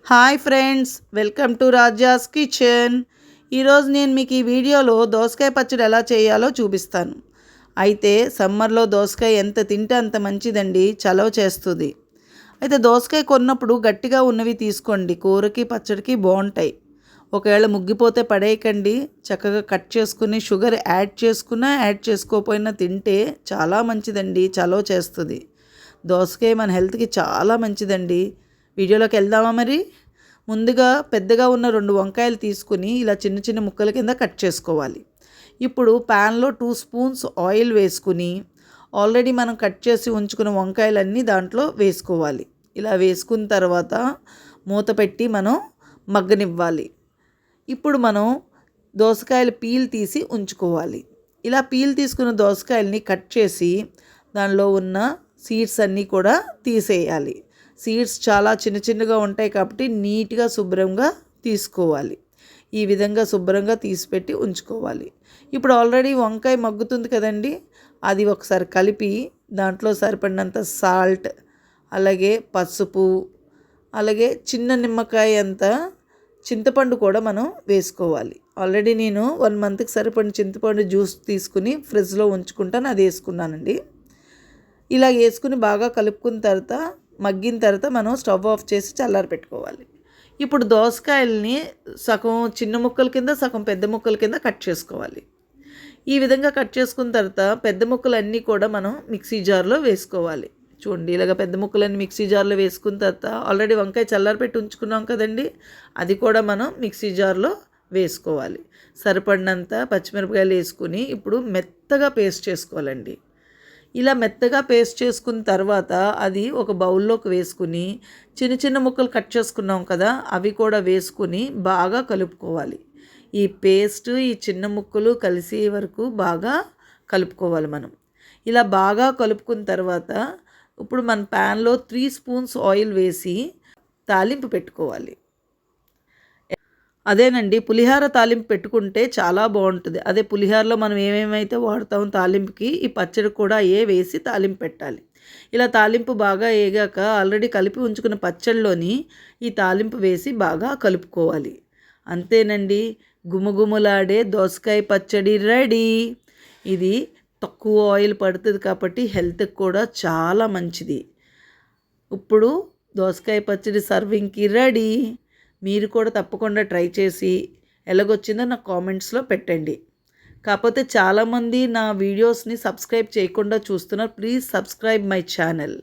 Hi friends, welcome to Raja's kitchen. ఈరోజు నేను మీకు ఈ వీడియోలో దోసకాయ పచ్చడి ఎలా చేయాలో చూపిస్తాను. అయితే సమ్మర్లో దోసకాయ ఎంత తింటే అంత మంచిదండి, చలవ చేస్తుంది. అయితే దోసకాయ కొన్నప్పుడు గట్టిగా ఉన్నవి తీసుకోండి, కూరకి పచ్చడికి బాగుంటాయి. ఒకవేళ ముగ్గిపోతే పడేయకండి, చక్కగా కట్ చేసుకుని షుగర్ యాడ్ చేసుకోకపోయినా తింటే చాలా మంచిదండి, చలవ చేస్తుంది. దోసకాయ మన హెల్త్కి చాలా మంచిదండి. వీడియోలోకి వెళ్దామా మరి? ముందుగా పెద్దగా ఉన్న 2 వంకాయలు తీసుకుని ఇలా చిన్న చిన్న ముక్కల కింద కట్ చేసుకోవాలి. ఇప్పుడు ప్యాన్లో 2 స్పూన్స్ ఆయిల్ వేసుకుని ఆల్రెడీ మనం కట్ చేసి ఉంచుకున్న వంకాయలన్నీ దాంట్లో వేసుకోవాలి. ఇలా వేసుకున్న తర్వాత మూత పెట్టి మనం మగ్గనివ్వాలి. ఇప్పుడు మనం దోసకాయలు పీల్ తీసి ఉంచుకోవాలి. ఇలా పీల్ తీసుకున్న దోసకాయల్ని కట్ చేసి దానిలో ఉన్న సీడ్స్ అన్నీ కూడా తీసేయాలి. సీడ్స్ చాలా చిన్న చిన్నగా ఉంటాయి కాబట్టి నీట్గా శుభ్రంగా తీసుకోవాలి. ఈ విధంగా శుభ్రంగా తీసిపెట్టి ఉంచుకోవాలి. ఇప్పుడు ఆల్రెడీ వంకాయ మగ్గుతుంది కదండి, అది ఒకసారి కలిపి దాంట్లో సరిపడినంత సాల్ట్, అలాగే పసుపు, అలాగే చిన్న నిమ్మకాయ అంత చింతపండు కూడా మనం వేసుకోవాలి. ఆల్రెడీ నేను 1 మంత్కి సరిపడిన చింతపండు జ్యూస్ తీసుకుని ఫ్రిడ్జ్లో ఉంచుకుంటాను, అది వేసుకున్నానండి. ఇలా వేసుకుని బాగా కలుపుకున్న తర్వాత మగ్గిన తర్వాత మనం స్టవ్ ఆఫ్ చేసి చల్లారి పెట్టుకోవాలి. ఇప్పుడు దోసకాయల్ని సగం చిన్న ముక్కల కింద సగం పెద్ద ముక్కల కింద కట్ చేసుకోవాలి. ఈ విధంగా కట్ చేసుకున్న తర్వాత పెద్ద ముక్కలన్నీ కూడా మనం మిక్సీ జార్లో వేసుకోవాలి. చూడండి, ఇలాగ పెద్ద ముక్కలన్నీ మిక్సీ జార్లో వేసుకున్న తర్వాత ఆల్రెడీ వంకాయ చల్లారి పెట్టి ఉంచుకున్నాం కదండి, అది కూడా మనం మిక్సీ జార్లో వేసుకోవాలి. సరిపడినంత పచ్చిమిరపకాయలు వేసుకుని ఇప్పుడు మెత్తగా పేస్ట్ చేసుకోవాలండి. ఇలా మెత్తగా పేస్ట్ చేసుకున్న తర్వాత అది ఒక బౌల్లోకి వేసుకుని చిన్న చిన్న ముక్కలు కట్ చేసుకున్నాం కదా, అవి కూడా వేసుకుని బాగా కలుపుకోవాలి. ఈ పేస్ట్ ఈ చిన్న ముక్కలు కలిసే వరకు బాగా కలుపుకోవాలి మనం. ఇలా బాగా కలుపుకున్న తర్వాత ఇప్పుడు మన ప్యాన్లో 3 స్పూన్స్ ఆయిల్ వేసి తాలింపు పెట్టుకోవాలి. అదేనండి, పులిహార తాలింపు పెట్టుకుంటే చాలా బాగుంటుంది. అదే పులిహారలో మనం ఏమేమైతే వాడతామో తాలింపుకి ఈ పచ్చడి కూడా వేసి తాలింపు పెట్టాలి. ఇలా తాలింపు బాగా వేగాక ఆల్రెడీ కలిపి ఉంచుకున్న పచ్చడిలోని ఈ తాలింపు వేసి బాగా కలుపుకోవాలి. అంతేనండి, గుమగుమలాడే దోసకాయ పచ్చడి రెడీ. ఇది తక్కువ ఆయిల్ పడుతుంది కాబట్టి హెల్త్కి కూడా చాలా మంచిది. ఇప్పుడు దోసకాయ పచ్చడి సర్వింగ్కి రెడీ. మీరు కూడా తప్పకుండా ట్రై చేసి ఎలాగొచ్చిందో నాకు కామెంట్స్లో పెట్టండి. కాకపోతే చాలామంది నా వీడియోస్ని సబ్స్క్రైబ్ చేయకుండా చూస్తున్నారు. Please subscribe my channel.